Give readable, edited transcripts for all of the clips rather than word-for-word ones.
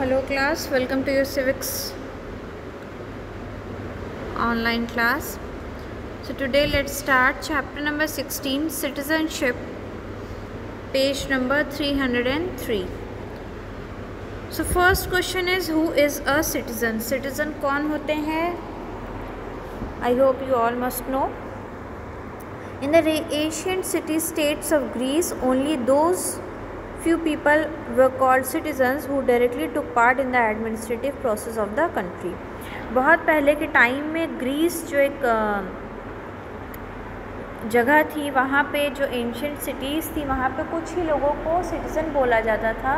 Hello class, welcome to your civics online class. So today let's start chapter number 16, citizenship, page number 303. So first question is, who is a citizen? Citizen कौन होते हैं? I hope you all must know. In the ancient city-states of Greece, only those few people were called citizens who directly took part in the administrative process of the country. बहुत पहले के time में Greece जो एक जगह थी, वहाँ पे जो एंशियंट सिटीज़ थी वहाँ पे कुछ ही लोगों को सिटीज़न बोला जाता था,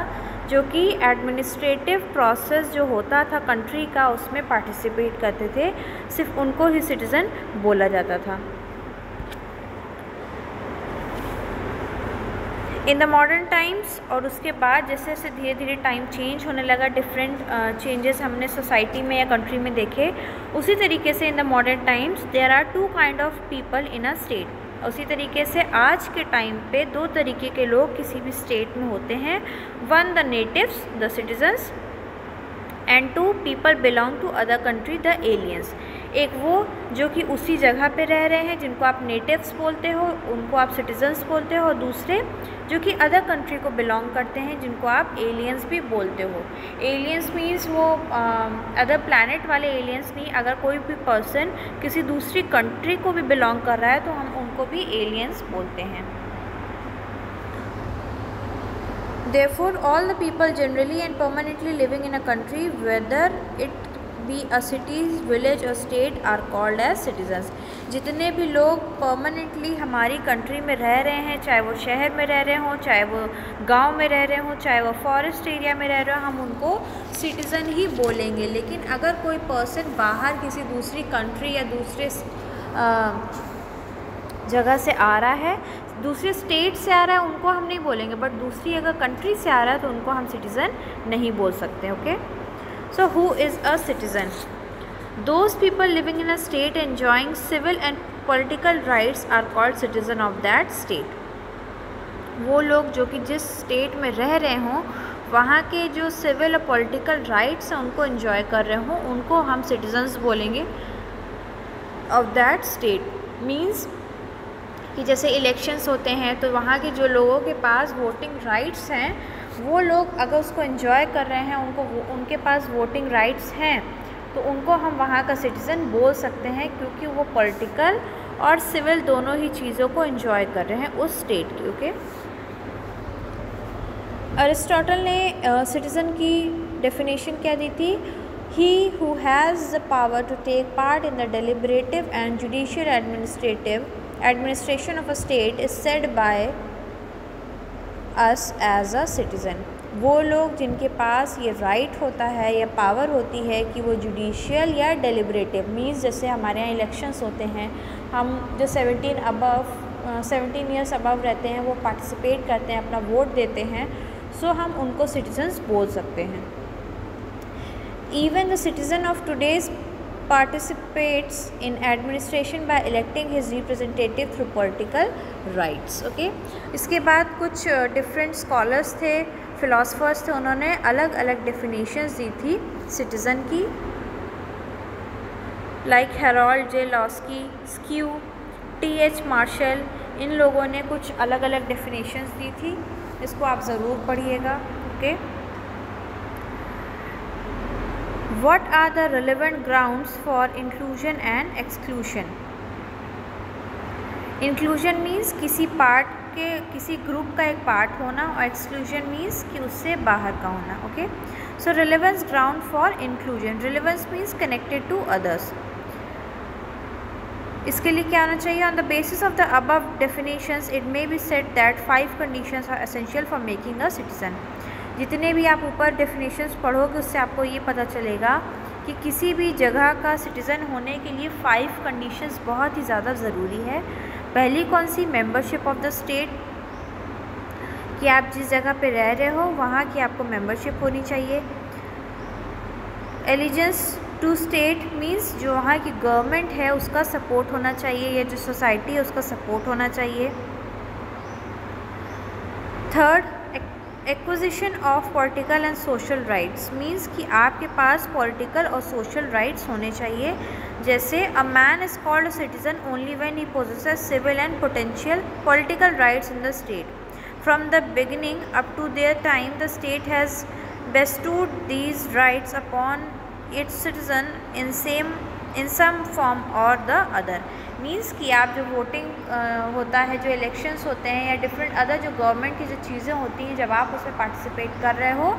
जो कि एडमिनिस्ट्रेटिव प्रोसेस जो होता था कंट्री का उसमें पार्टिसिपेट करते थे, सिर्फ उनको ही सिटीज़न बोला जाता था. इन द मॉडर्न टाइम्स, और उसके बाद जैसे जैसे धीरे धीरे टाइम चेंज होने लगा, डिफरेंट चेंजेस हमने सोसाइटी में या कंट्री में देखे, उसी तरीके से in the modern times there are two kind of people in a state. उसी तरीके से आज के टाइम पे दो तरीके के लोग किसी भी स्टेट में होते हैं. One the natives, the citizens, and two people belong to other country, the aliens. एक वो जो कि उसी जगह पे रह रहे हैं, जिनको आप नेटिव्स बोलते हो, उनको आप सिटीजन्स बोलते हो, और दूसरे जो कि अदर कंट्री को बिलोंग करते हैं, जिनको आप एलियंस भी बोलते हो. एलियंस मीन्स वो अदर प्लैनेट वाले एलियंस नहीं. अगर कोई भी पर्सन किसी दूसरी कंट्री को भी बिलोंग कर रहा है तो हम उनको भी एलियंस बोलते हैं. Therefore, all the people generally and permanently living in a country, whether it be a city, village or state, are called as citizens. जितने भी लोग परमानेंटली हमारी कंट्री में रह रहे हैं, चाहे वो शहर में रह रहे हों, चाहे वो गांव में रह रहे हों, चाहे वो फॉरेस्ट एरिया में रह रहे हों, हम उनको सिटीज़न ही बोलेंगे. लेकिन अगर कोई पर्सन बाहर किसी दूसरी कंट्री या दूसरे जगह से आ रहा है, दूसरे स्टेट से आ रहा है, उनको हम नहीं बोलेंगे. बट दूसरी अगर कंट्री से आ रहा है तो उनको हम सिटीज़न नहीं बोल सकते. Okay, so who is a citizen? Those people living in a state enjoying civil and political rights are called citizen of that state. वो लोग जो कि जिस स्टेट में रह रहे हों, वहाँ के जो सिविल और पॉलिटिकल राइट्स हैं उनको एन्जॉय कर रहे हों, उनको हम सिटीजन्स बोलेंगे ऑफ दैट स्टेट. मीन्स कि जैसे इलेक्शंस होते हैं तो वहाँ के जो लोगों के पास वोटिंग राइट्स हैं, वो लोग अगर उसको एंजॉय कर रहे हैं, उनके पास वोटिंग राइट्स हैं, तो उनको हम वहाँ का सिटीज़न बोल सकते हैं, क्योंकि वो पॉलिटिकल और सिविल दोनों ही चीज़ों को एंजॉय कर रहे हैं उस स्टेट की. ओके, अरिस्टोटल ने सिटीज़न की डेफिनेशन क्या दी थी? He who has the power to take part in the deliberative and judicial administration of a state is said by us as a citizen. वो लोग जिनके पास ये राइट होता है या पावर होती है कि वो जुडिशियल या डेलिब्रेटिव, मीन्स जैसे हमारे यहाँ इलेक्शंस होते हैं, हम जो 17 ईयर्स अबव रहते हैं वो पार्टिसिपेट करते हैं, अपना वोट देते हैं, सो हम उनको सिटीजन्स बोल सकते हैं. Even the citizen of today's participates in administration by electing his representative through political rights. Okay, इसके बाद कुछ डिफरेंट स्कॉलर्स थे, फिलोसफर्स थे, उन्होंने अलग अलग डेफिनेशंस दी थी सिटीज़न की, लाइक हेरोल्ड जे लॉस्की, स्क्यू, T.H. मार्शल. इन लोगों ने कुछ अलग अलग डेफिनेशंस दी थी, इसको आप ज़रूर पढ़िएगा. Okay, What are the relevant grounds for inclusion and exclusion? Inclusion means किसी पार्ट के, किसी ग्रुप का एक पार्ट होना, और exclusion means कि उससे बाहर का होना. Okay, so relevance ground for inclusion. Relevance means connected to others. इसके लिए क्या होना चाहिए? On the basis of the above definitions, it may be said that 5 conditions are essential for making a citizen. जितने भी आप ऊपर डेफिनेशंस पढ़ोगे उससे आपको ये पता चलेगा कि किसी भी जगह का सिटीज़न होने के लिए 5 कंडीशंस बहुत ही ज़्यादा ज़रूरी है. पहली कौन सी? मेंबरशिप ऑफ द स्टेट, कि आप जिस जगह पे रह रहे हो वहाँ की आपको मेंबरशिप होनी चाहिए. एलिजेंस टू स्टेट मीन्स जो वहाँ की गवर्नमेंट है उसका सपोर्ट होना चाहिए, या जो सोसाइटी है उसका सपोर्ट होना चाहिए. Third, acquisition of political and social rights means कि आपके पास पॉलिटिकल और सोशल राइट्स होने चाहिए। जैसे a man is called a citizen only when he possesses civil and potential political rights in the state. From the beginning up to their time the state has bestowed these rights upon its citizen in some form or the other। Means कि आप जो voting होता है, जो elections होते हैं या different other जो गवर्नमेंट की जो चीज़ें होती हैं, जब आप उसमें पार्टिसिपेट कर रहे हो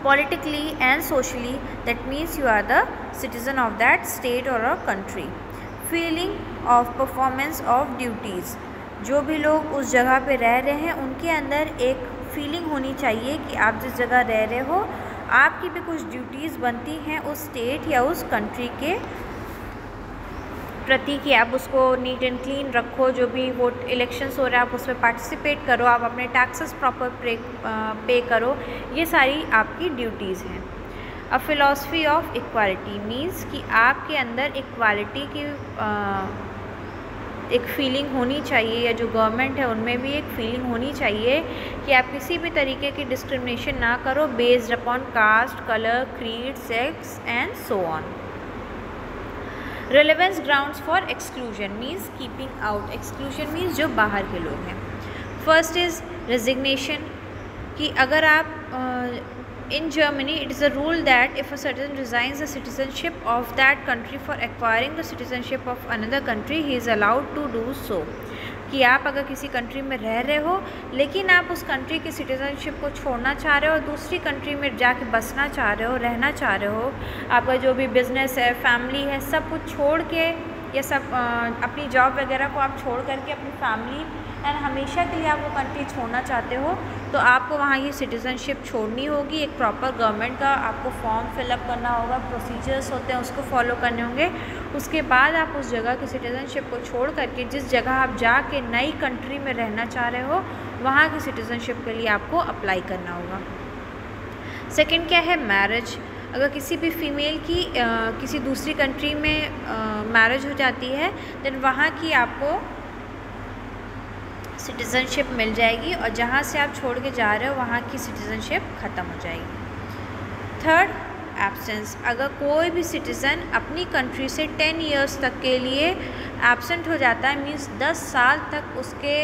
politically and socially, that means you are the citizen of that state और a country. Feeling of performance of duties, जो भी लोग उस जगह पे रह रहे हैं उनके अंदर एक फीलिंग होनी चाहिए कि आप जिस जगह रह रहे हो आपकी भी कुछ ड्यूटीज़ बनती हैं उस स्टेट या उस कंट्री के प्रति, कि आप उसको नीट एंड क्लीन रखो, जो भी वोट इलेक्शंस हो रहे हैं आप उसमें पार्टिसिपेट करो, आप अपने टैक्सेस प्रॉपर पे करो, ये सारी आपकी ड्यूटीज़ हैं। अ फिलॉसफी ऑफ इक्वालिटी मीन्स कि आपके अंदर इक्वालिटी की एक फीलिंग होनी चाहिए, या जो गवर्नमेंट है उनमें भी एक फीलिंग होनी चाहिए कि आप किसी भी तरीके की डिस्क्रिमिनेशन ना करो based upon caste, colour, creed, sex and so on. Relevance grounds for exclusion means keeping out. Exclusion means जो बाहर के लोग हैं। फर्स्ट इज़ रेजिग्नेशन, कि अगर आप in Germany it is a rule that if a citizen resigns the citizenship of that country for acquiring the citizenship of another country he is allowed to do so। कि आप अगर किसी country में रह रहे हो लेकिन आप उस कंट्री की सिटीज़नशिप को छोड़ना चाह रहे हो और दूसरी कंट्री में जाके बसना चाह रहे हो, रहना चाह रहे हो, आपका जो भी बिज़नेस है, फैमिली है, सब कुछ छोड़ के, या सब अपनी जॉब वगैरह को आप छोड़ करके अपनी फैमिली एंड हमेशा के लिए आप वो कंट्री छोड़ना चाहते हो, तो आपको वहाँ की सिटीज़नशिप छोड़नी होगी। एक प्रॉपर गवर्नमेंट का आपको फॉर्म फिलअप करना होगा, प्रोसीजर्स होते हैं उसको फॉलो करने होंगे। उसके बाद आप उस जगह की सिटीज़नशिप को छोड़ करके जिस जगह आप जाके नई कंट्री में रहना चाह रहे हो वहाँ की सिटीज़नशिप के लिए आपको अप्लाई करना होगा। सेकेंड क्या है, मैरिज। अगर किसी भी फीमेल की किसी दूसरी कंट्री में मैरिज हो जाती है देन वहाँ की आपको सिटीज़नशिप मिल जाएगी और जहाँ से आप छोड़ के जा रहे हो वहाँ की सिटीज़नशिप ख़त्म हो जाएगी। Third, absence. अगर कोई भी सिटीज़न अपनी कंट्री से 10 इयर्स तक के लिए एब्सेंट हो जाता है, मीन्स 10 साल तक उसके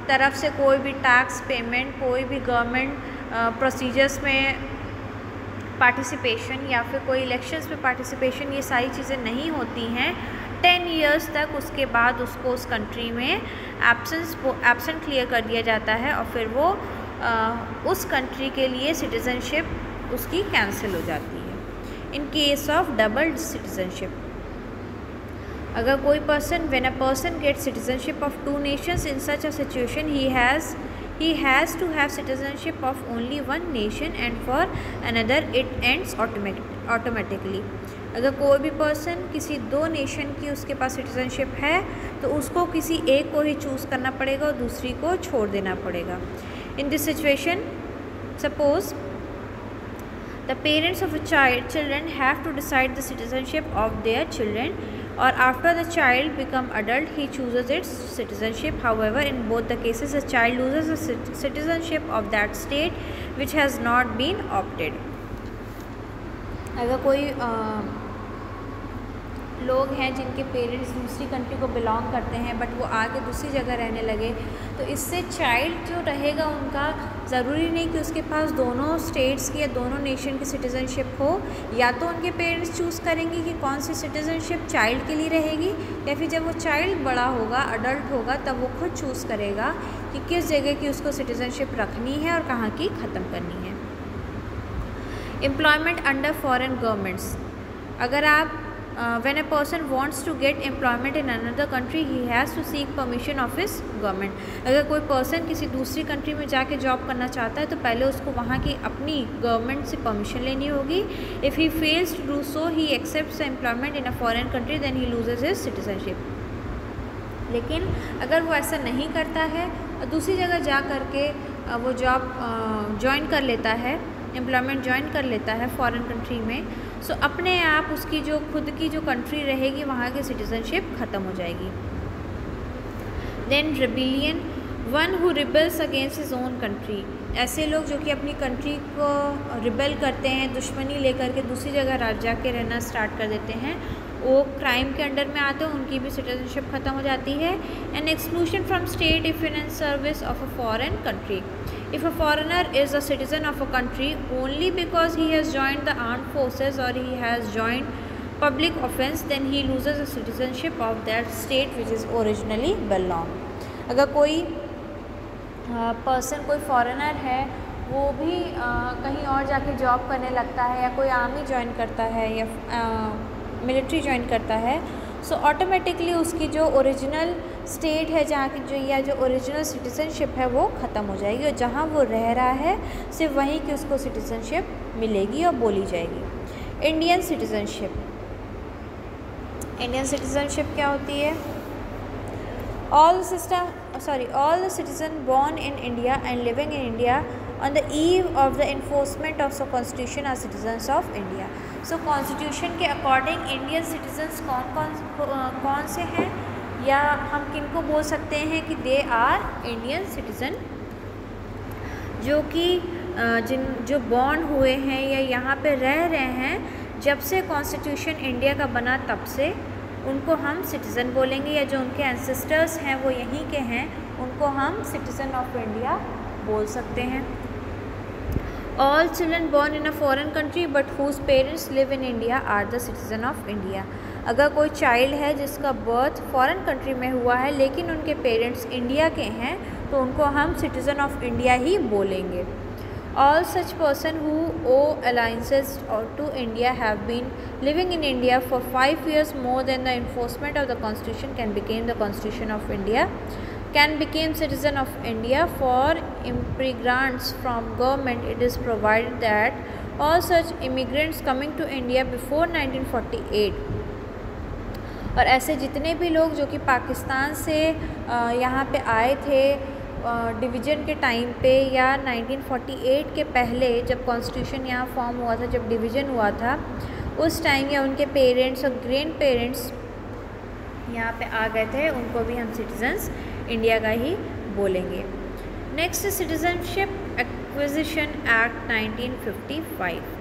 तरफ से कोई भी टैक्स पेमेंट, कोई भी गवर्नमेंट प्रोसीजर्स में पार्टिसिपेशन या फिर कोई इलेक्शंस में पार्टिसिपेशन, ये सारी चीज़ें नहीं होती हैं 10 इयर्स तक, उसके बाद उसको उस कंट्री में एब्सेंट क्लियर कर दिया जाता है और फिर वो उस कंट्री के लिए सिटीज़नशिप उसकी कैंसिल हो जाती है। In case of double citizenship, अगर कोई person, when a person get citizenship of 2 nations in such a situation he has to have citizenship of only one nation and for another it ends automatically। अगर कोई भी person किसी 2 nation की उसके पास citizenship है तो उसको किसी एक को ही चूज़ करना पड़ेगा और दूसरी को छोड़ देना पड़ेगा। In this situation, suppose the parents of a children have to decide the citizenship of their children, or after the child become adult he chooses its citizenship। However, in both the cases the child loses the citizenship of that state which has not been opted। अगर कोई लोग हैं जिनके parents दूसरी country को belong करते हैं but वो आके दूसरी जगह रहने लगे, तो इससे चाइल्ड जो रहेगा उनका, ज़रूरी नहीं कि उसके पास दोनों स्टेट्स की या दोनों नेशन की सिटीज़नशिप हो, या तो उनके पेरेंट्स चूज़ करेंगे कि कौन सी सिटीज़नशिप चाइल्ड के लिए रहेगी, या फिर जब वो चाइल्ड बड़ा होगा, अडल्ट होगा, तब वो खुद चूज़ करेगा कि किस जगह की उसको सिटीज़नशिप रखनी है और कहाँ की ख़त्म करनी है। Employment under foreign governments. अगर आप when a person wants to get employment in another country he has to seek permission of his government। अगर कोई पर्सन किसी दूसरी कंट्री में जाके जॉब करना चाहता है तो पहले उसको वहाँ की अपनी गवर्नमेंट से परमिशन लेनी होगी। If he fails to do so he accepts employment in a foreign country then he loses his citizenship. लेकिन अगर वो ऐसा नहीं करता है और दूसरी जगह जा कर के वो जॉब ज्वाइन कर लेता है, एम्प्लॉयमेंट ज्वाइन कर लेता है फॉरेन कंट्री में, सो अपने आप उसकी जो खुद की जो कंट्री रहेगी वहाँ की सिटीज़नशिप ख़त्म हो जाएगी। Then rebellion. One who rebels against his own country, ऐसे लोग जो कि अपनी कंट्री को रिबेल करते हैं, दुश्मनी लेकर के दूसरी जगह जाके रहना स्टार्ट कर देते हैं, वो क्राइम के अंडर में आते हैं, उनकी भी सिटीजनशिप ख़त्म हो जाती है। And exclusion from state if in service of a foreign country, if a foreigner is a citizen of a country only because he has joined the armed forces और he has joined public offence, then he loses the citizenship of that state which is originally belong. अगर कोई person कोई foreigner है, वो भी कहीं और जाके जॉब करने लगता है या कोई आर्मी ज्वाइन करता है या मिलिट्री ज्वाइन करता है, सो ऑटोमेटिकली उसकी जो ओरिजिनल स्टेट है जहाँ की जो या जो ओरिजिनल सिटीजनशिप है वो ख़त्म हो जाएगी और जहाँ वो रह रहा है सिर्फ वहीं की उसको सिटीजनशिप मिलेगी और बोली जाएगी। इंडियन सिटीजनशिप, इंडियन सिटीजनशिप क्या होती है? all the citizens born in India and living in India on the eve of the enforcement of the constitution are citizens of India। so constitution के according Indian citizens कौन से हैं या हम किनको बोल सकते हैं कि दे आर इंडियन सिटीज़न, जो कि जो बॉर्न हुए हैं या यहाँ पे रह रहे हैं जब से कॉन्स्टिट्यूशन इंडिया का बना तब से, उनको हम सिटीज़न बोलेंगे, या जो उनके एंसेस्टर्स हैं वो यहीं के हैं उनको हम सिटीज़न ऑफ इंडिया बोल सकते हैं। All children born in a foreign country but whose parents live in India are the citizen of India. अगर कोई चाइल्ड है जिसका बर्थ फॉरेन कंट्री में हुआ है लेकिन उनके पेरेंट्स इंडिया के हैं तो उनको हम सिटीज़न ऑफ इंडिया ही बोलेंगे। All such person who owe alliances to India have been living in India for 5 years more than the enforcement of the Constitution can become the Constitution of India, can become citizen of India. For immigrants from government, it is provided that all such immigrants coming to India before 1948 और ऐसे जितने भी लोग जो कि पाकिस्तान से यहाँ पे आए थे डिवीज़न के टाइम पे या 1948 के पहले जब कॉन्स्टिट्यूशन यहाँ फॉर्म हुआ था, जब डिवीज़न हुआ था उस टाइम या उनके पेरेंट्स और ग्रैंड पेरेंट्स यहाँ पे आ गए थे, उनको भी हम सिटीजन्स इंडिया का ही बोलेंगे। Next citizenship acquisition act 1955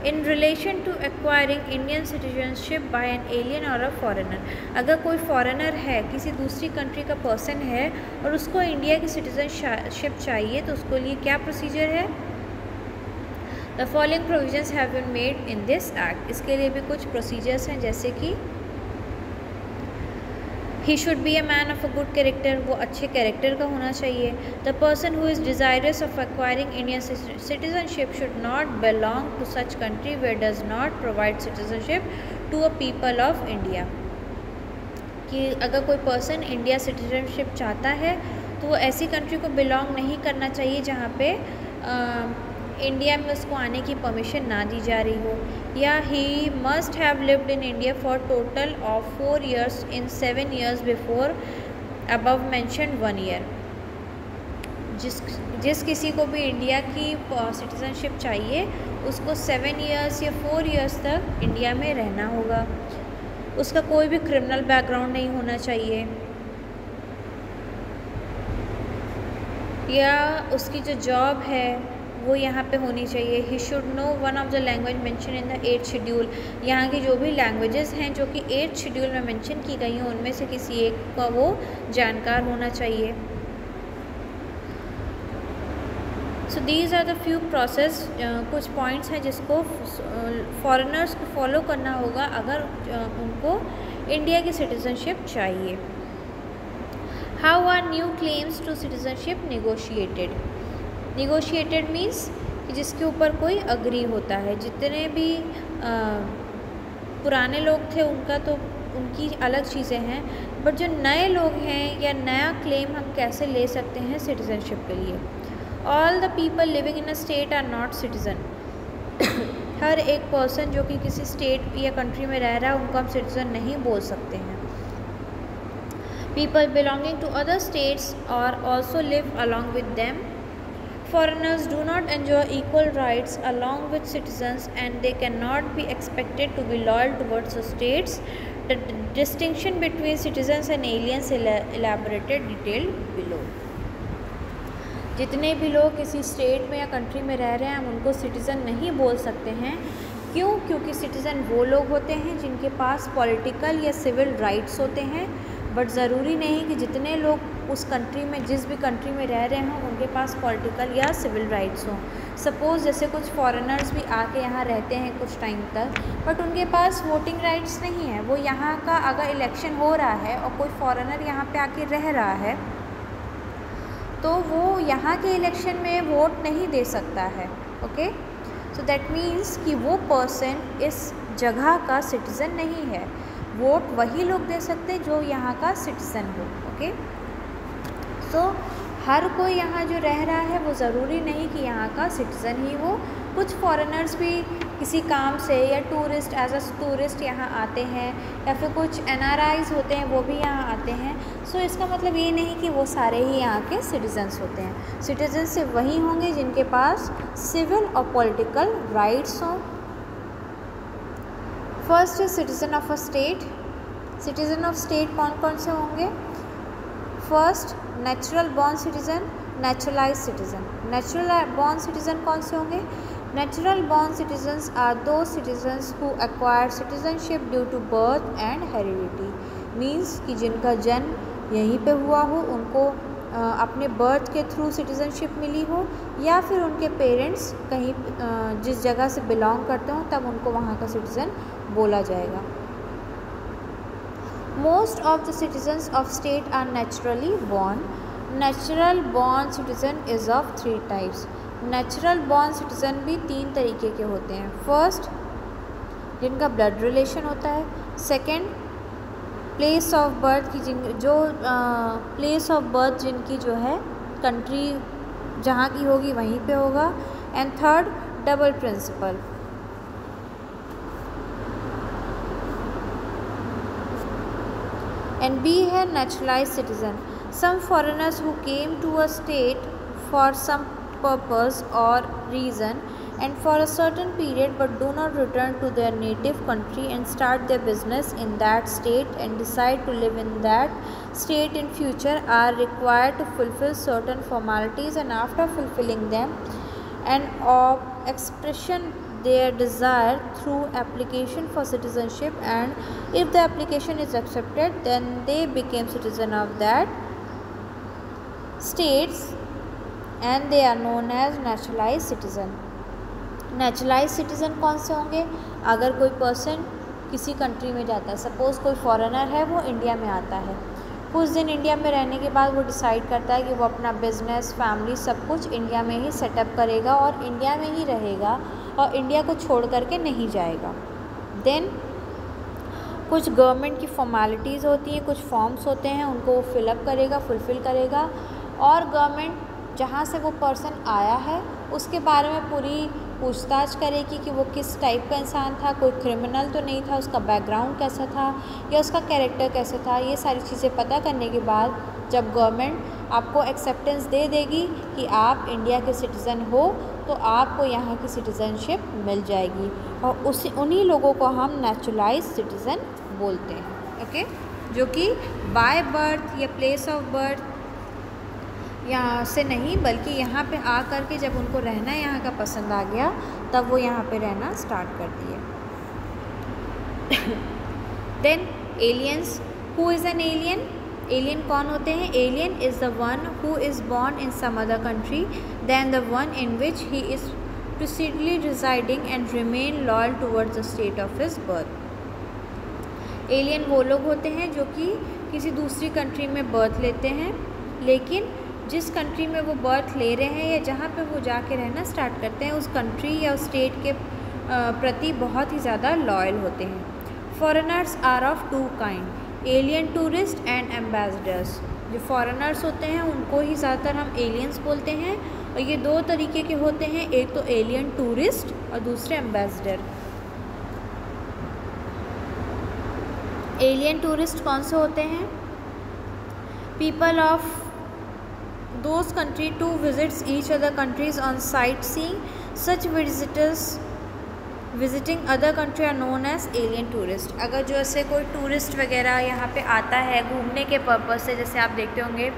in relation to acquiring Indian citizenship by an alien और अ फॉरेनर। अगर कोई फॉरेनर है, किसी दूसरी कंट्री का पर्सन है और उसको इंडिया की सिटीजनशिप चाहिए तो उसके लिए क्या प्रोसीजर है? The following provisions have been made in this act. इसके लिए भी कुछ प्रोसीजर्स हैं, जैसे कि he should be a man of a good character, वो अच्छे कैरेक्टर का होना चाहिए। The person who is desirous of acquiring Indian citizenship should not belong to such country where does not provide citizenship to a people of India. कि अगर कोई person India citizenship चाहता है तो वो ऐसी कंट्री को बिलोंग नहीं करना चाहिए जहाँ पे इंडिया में उसको आने की परमिशन ना दी जा रही हो, या he must have lived in India for total of 4 years in 7 years before above mention 1 year। जिस किसी को भी इंडिया की सिटीजनशिप चाहिए उसको 7 years या 4 years तक इंडिया में रहना होगा, उसका कोई भी क्रिमिनल बैकग्राउंड नहीं होना चाहिए, या उसकी जो जॉब है वो यहाँ पे होनी चाहिए। He should know one of the language mention in the 8th schedule. यहाँ की जो भी लैंग्वेजेस हैं जो कि 8th शेड्यूल में मेंशन की गई हैं उनमें से किसी एक का वो जानकार होना चाहिए। So these are the few process, कुछ पॉइंट्स हैं जिसको फॉरेनर्स को फॉलो करना होगा अगर उनको इंडिया की सिटीजनशिप चाहिए। How are new claims to citizenship negotiated? Negotiated means कि जिसके ऊपर कोई अग्री होता है। जितने भी पुराने लोग थे उनका तो उनकी अलग चीज़ें हैं, बट जो नए लोग हैं या नया क्लेम हम कैसे ले सकते हैं सिटीजनशिप के लिए? All the people living in a state are not citizen. हर एक पर्सन जो कि किसी स्टेट या कंट्री में रह रहा है उनको हम सिटीज़न नहीं बोल सकते हैं। People belonging to other states और also live along with them. Foreigners do not enjoy equal rights along with citizens and they cannot be expected to be loyal towards the states. The distinction between citizens and aliens elaborated detailed below. जितने भी लोग किसी state में या country में रह रहे हैं हम उनको सिटीज़न नहीं बोल सकते हैं। क्यों? क्योंकि सिटीज़न वो लोग होते हैं जिनके पास पॉलिटिकल या सिविल राइट्स होते हैं, बट ज़रूरी नहीं कि जितने लोग उस कंट्री में, जिस भी कंट्री में रह रहे हों, उनके पास पॉलिटिकल या सिविल राइट्स हों। सपोज़ जैसे कुछ फॉरेनर्स भी आके यहाँ रहते हैं कुछ टाइम तक, बट उनके पास वोटिंग राइट्स नहीं है। वो यहाँ का अगर इलेक्शन हो रहा है और कोई फॉरेनर यहाँ पे आके रह रहा है तो वो यहाँ के इलेक्शन में वोट नहीं दे सकता है। ओके, सो दैट मीन्स कि वो पर्सन इस जगह का सिटीज़न नहीं है। वोट वही लोग दे सकते जो यहाँ का सिटीज़न हो। ओके, सो हर कोई यहाँ जो रह रहा है वो ज़रूरी नहीं कि यहाँ का सिटीज़न ही हो। कुछ फॉरेनर्स भी किसी काम से या टूरिस्ट, एज अ टूरिस्ट यहाँ आते हैं, या फिर कुछ NRIs होते हैं वो भी यहाँ आते हैं। सो इसका मतलब ये नहीं कि वो सारे ही यहाँ के सिटीजन्स होते हैं। सिटीजन सिर्फ वही होंगे जिनके पास सिविल और पॉलिटिकल राइट्स हों। First is citizen of a state. Citizen of state कौन कौन से होंगे? First, natural born citizen, neutralise citizen. Natural born citizen कौन से होंगे? Natural born citizens are those citizens who acquire citizenship due to birth and heredity. Means कि जिनका जन्म यहीं पे हुआ हो, उनको अपने बर्थ के थ्रू सिटीज़नशिप मिली हो, या फिर उनके पेरेंट्स कहीं जिस जगह से बिलोंग करते हो तब उनको वहाँ का सिटीज़न बोला जाएगा। Most of the citizens of state are naturally born. Natural born citizen is of 3 types. Natural born citizen भी 3 तरीके के होते हैं। फर्स्ट, जिनका ब्लड रिलेशन होता है। सेकंड, प्लेस ऑफ बर्थ की प्लेस ऑफ बर्थ जिनकी जो है कंट्री जहाँ की होगी वहीं पे होगा। And third, double principle. And B है naturalise citizen. Some foreigners who came to a state for some purpose or reason and for a certain period but do not return to their native country and start their business in that state and decide to live in that state in future are required to fulfill certain formalities, and after fulfilling them and expression their desire through application for citizenship, and if the application is accepted then they became citizen of that states and they are known as naturalized citizen. Naturalized citizen कौन से होंगे? अगर कोई person किसी country में जाता है, suppose कोई फॉरेनर है वो इंडिया में आता है, कुछ दिन इंडिया में रहने के बाद वो डिसाइड करता है कि वो अपना बिज़नेस, फैमिली सब कुछ इंडिया में ही सेटअप करेगा और इंडिया में ही रहेगा और इंडिया को छोड़ करके नहीं जाएगा। देन कुछ गवर्नमेंट की फॉर्मेलिटीज़ होती हैं, कुछ फॉर्म्स होते हैं, उनको वो फिलअप करेगा, फुलफ़िल करेगा, और गवर्नमेंट जहाँ से वो पर्सन आया है उसके बारे में पूरी पूछताछ करेगी कि वो किस टाइप का इंसान था, कोई क्रिमिनल तो नहीं था, उसका बैकग्राउंड कैसा था या उसका कैरेक्टर कैसे था। ये सारी चीज़ें पता करने के बाद जब गवर्नमेंट आपको एक्सेप्टेंस दे देगी कि आप इंडिया के सिटीज़न हो तो आपको यहाँ की सिटीज़नशिप मिल जाएगी, और उन्हीं लोगों को हम नेचुरलाइज सिटीज़न बोलते हैं। ओके, जो कि बाय बर्थ या प्लेस ऑफ बर्थ यहाँ से नहीं, बल्कि यहाँ पे आ कर के जब उनको रहना यहाँ का पसंद आ गया तब वो यहाँ पे रहना स्टार्ट कर दिए। Then aliens. Who is an alien? Alien कौन होते हैं? Alien is the one who is born in some other country than the one in which he is precedingly residing and remain loyal towards the state of his birth. Alien वो लोग होते हैं जो कि किसी दूसरी कंट्री में birth लेते हैं, लेकिन जिस कंट्री में वो बर्थ ले रहे हैं या जहाँ पे वो जाके रहना स्टार्ट करते हैं उस कंट्री या उस स्टेट के प्रति बहुत ही ज़्यादा लॉयल होते हैं। Foreigners are of 2 kind, alien tourist and ambassadors. जो फॉरेनर्स होते हैं उनको ही ज़्यादातर हम एलियंस बोलते हैं, और ये 2 तरीके के होते हैं, एक तो एलियन टूरिस्ट और दूसरे एम्बेसडर। एलियन टूरिस्ट कौन से होते हैं? People of those country to visits each other countries on sightseeing. Such visitors visiting other country are known as alien tourist. अगर जो ऐसे कोई टूरिस्ट वगैरह यहाँ पे आता है घूमने के पर्पज़ से, जैसे आप देखते होंगे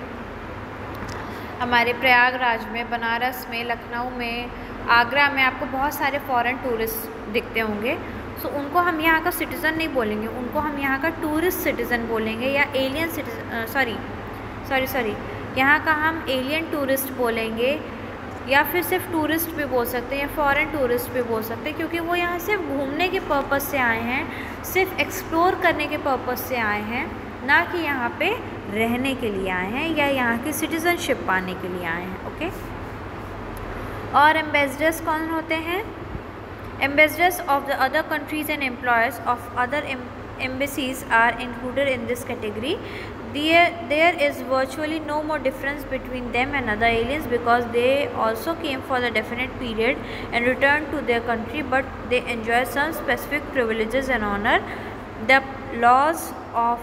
हमारे प्रयागराज में, बनारस में, लखनऊ में, आगरा में आपको बहुत सारे फॉरेन टूरिस्ट दिखते होंगे। सो उनको हम यहाँ का सिटीज़न नहीं बोलेंगे, उनको हम यहाँ का टूरिस्ट सिटीज़न बोलेंगे या एलियन सिटीज़न, सॉरी यहाँ का हम एलियन टूरिस्ट बोलेंगे, या फिर सिर्फ टूरिस्ट भी बोल सकते हैं या फॉरेन टूरिस्ट भी बोल सकते हैं, क्योंकि वो यहाँ सिर्फ घूमने के पर्पज़ से आए हैं, सिर्फ एक्सप्लोर करने के पर्पज़ से आए हैं, ना कि यहाँ पे रहने के लिए आए हैं या यहाँ की सिटीज़नशिप पाने के लिए आए हैं। ओके। और एम्बेसडर्स कौन होते हैं? Ambassadors of the other countries and employees of other embassies are included in this category. There is virtually no more difference between them and other aliens because they also came for the definite period and returned to their country, but they enjoy some specific privileges and honor. The laws of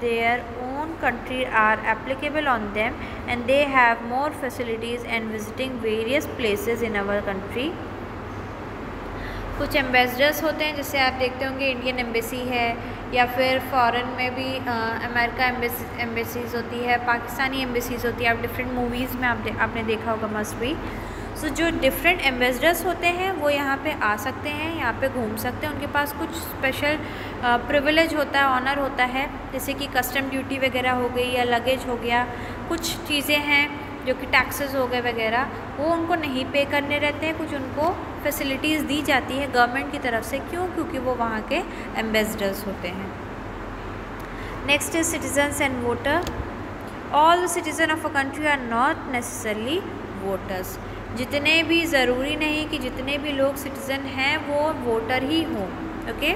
their own country are applicable on them and they have more facilities and visiting various places in our country. कुछ ambassadors होते हैं, जैसे आप देखते होंगे Indian embassy है, या फिर फॉरेन में भी अमेरिका एम्बेसीज़ होती है, पाकिस्तानी एम्बेसीज़ होती है। आप डिफरेंट मूवीज़ में आपने देखा होगा मस्ट भी। सो जो डिफरेंट एम्बेसडर्स होते हैं वो यहाँ पे आ सकते हैं, यहाँ पे घूम सकते हैं। उनके पास कुछ स्पेशल प्रिविलेज होता है, ऑनर होता है, जैसे कि कस्टम ड्यूटी वगैरह हो गई या लगेज हो गया, कुछ चीज़ें हैं जो कि टैक्सेस हो गए वगैरह, वो उनको नहीं पे करने रहते हैं। कुछ उनको फैसिलिटीज़ दी जाती है गवर्नमेंट की तरफ से। क्यों? क्योंकि वो वहाँ के एम्बेसडर्स होते हैं। Next is citizens and voter. All the citizen of a country are not necessarily voters. जितने भी, ज़रूरी नहीं कि जितने भी लोग सिटीज़न हैं वो वोटर ही हों। Okay.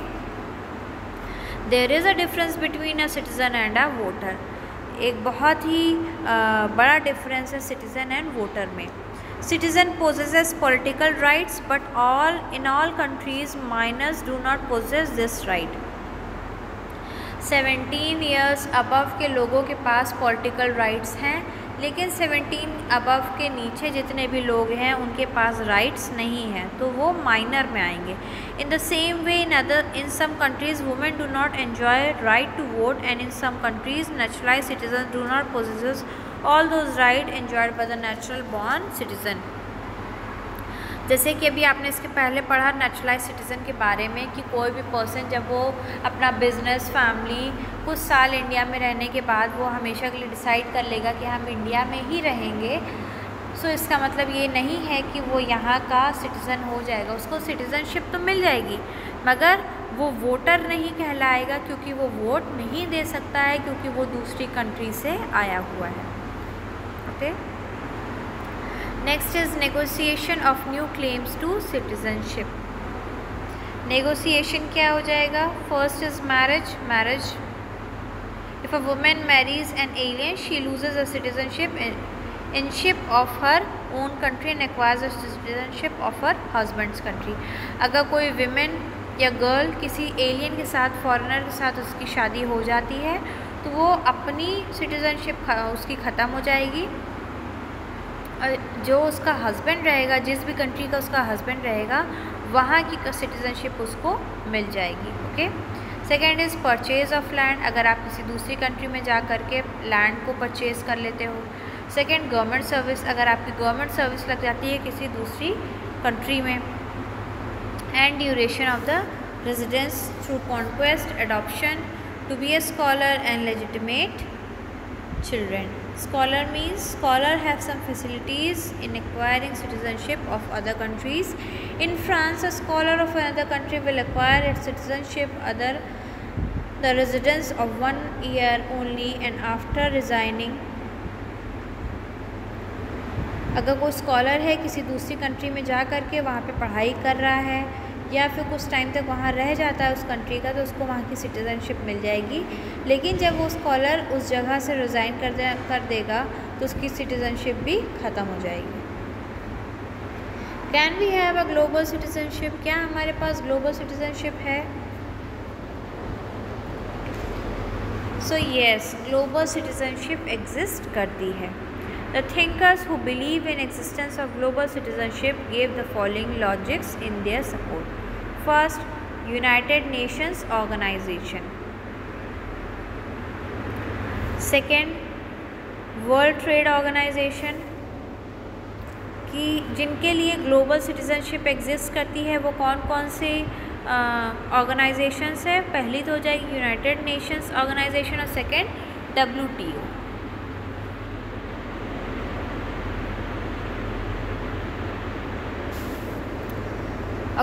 There is a difference between a citizen and a voter. एक बहुत ही बड़ा डिफरेंस है सिटीज़न एंड वोटर में। Citizen possesses political rights, but in all countries minors do not possess this right. 17 years above के लोगों के पास political rights हैं, लेकिन 17 above के नीचे जितने भी लोग हैं उनके पास rights नहीं हैं, तो वो minor में आएंगे। In the same way, in some countries women do not enjoy right to vote, and in some countries naturalized citizens do not possess all those rights enjoyed by the natural born citizen। जैसे कि अभी आपने इसके पहले पढ़ा neutralise citizen के बारे में कि कोई भी पर्सन जब वो अपना बिजनेस, फैमिली कुछ साल इंडिया में रहने के बाद वो हमेशा के लिए डिसाइड कर लेगा कि हम इंडिया में ही रहेंगे। सो इसका मतलब ये नहीं है कि वो यहाँ का सिटीज़न हो जाएगा, उसको सिटीज़नशिप तो मिल जाएगी मगर वो वोटर नहीं कहलाएगा, क्योंकि वो वोट नहीं दे सकता है, क्योंकि वो दूसरी कंट्री से आया हुआ है। Okay. Next is negotiation of new claims to citizenship. Negotiation क्या हो जाएगा? First is marriage. If a women marries an alien she loses a citizenship इनशिप of her own country and acquires a citizenship of her husband's country. अगर कोई women या girl किसी alien के साथ, फॉरेनर के साथ उसकी शादी हो जाती है तो वो अपनी सिटीजनशिप उसकी ख़त्म हो जाएगी, जो उसका हस्बैंड रहेगा, जिस भी कंट्री का उसका हस्बैंड रहेगा वहाँ की सिटीजनशिप उसको मिल जाएगी। Okay. Second is purchase of land. अगर आप किसी दूसरी कंट्री में जा कर के लैंड को परचेज़ कर लेते हो। Second, government service. अगर आपकी गवर्नमेंट सर्विस लग जाती है किसी दूसरी कंट्री में। And duration of the residence through conquest, adoption, to be a scholar and legitimate children. Scholar means scholar have some facilities in acquiring citizenship of other countries. In France, a scholar of another country will acquire its citizenship the residence of 1 year only, and after resigning, अगर कोई scholar है किसी दूसरी country में जा कर के वहाँ पे पढ़ाई कर रहा है या फिर कुछ टाइम तक वहाँ रह जाता है उस कंट्री का, तो उसको वहाँ की सिटीज़नशिप मिल जाएगी। लेकिन जब वो स्कॉलर उस जगह से रिज़ाइन कर देगा तो उसकी सिटीज़नशिप भी ख़त्म हो जाएगी। Can we have a global citizenship? क्या हमारे पास ग्लोबल सिटीज़नशिप है? So yes, global citizenship exist करती है। The thinkers who believe in existence of global citizenship gave the following logics in their support. First, United Nations Organization. Second, World Trade Organization. कि जिनके लिए global citizenship exist करती है वो कौन कौन से ऑर्गेनाइजेशंस है। पहली तो हो जाएगी यूनाइटेड नेशंस ऑर्गेनाइजेशन और सेकंड WTO।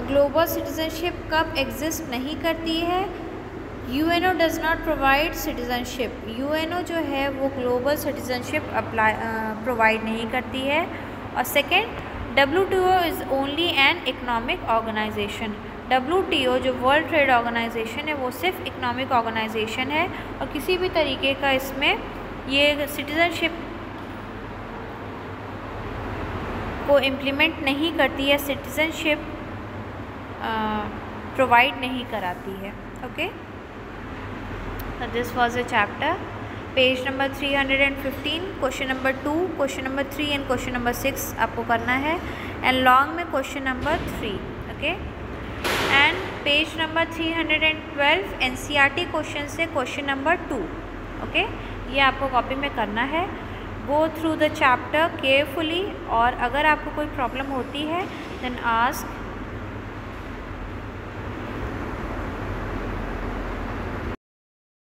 ग्लोबल सिटीज़नशिप कब एग्जिस्ट नहीं करती है? UNO does not provide citizenship. UNO जो है वो ग्लोबल सिटीज़नशिप प्रोवाइड नहीं करती है। और second WTO is only an economic organisation. WTO जो वर्ल्ड ट्रेड ऑर्गेनाइजेशन है वो सिर्फ इकोनॉमिक ऑर्गेनाइजेशन है और किसी भी तरीके का इसमें ये सिटीज़नशिप को इम्प्लीमेंट नहीं करती है, सिटीज़नशिप प्रोवाइड नहीं कराती है। Okay, this was a chapter. Page number 315, question number 2, question number 3 and question number 6 आपको करना है, एंड लॉन्ग में question number 3। Okay, and page number 312 NCERT question से क्वेश्चन नंबर 2। ओके, ये आपको कॉपी में करना है। Go through the chapter carefully, और अगर आपको कोई प्रॉब्लम होती है देन आस्क